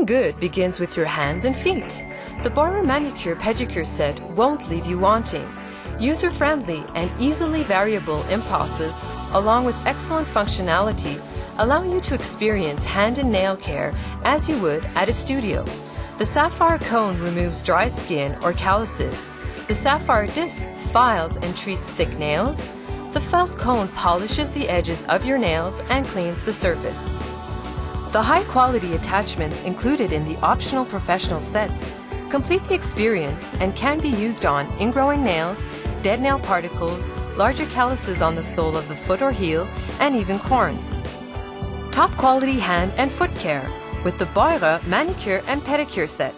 Looking good begins with your hands and feet. The Beurer Manicure Pedicure set won't leave you wanting. User-friendly and easily variable impulses, along with excellent functionality, allow you to experience hand and nail care as you would at a studio. The Sapphire Cone removes dry skin or calluses. The Sapphire Disc files and treats thick nails. The Felt Cone polishes the edges of your nails and cleans the surface. The high-quality attachments included in the optional professional sets complete the experience and can be used on ingrowing nails, dead nail particles, larger calluses on the sole of the foot or heel, and even corns. Top quality hand and foot care with the Beurer Manicure and Pedicure set.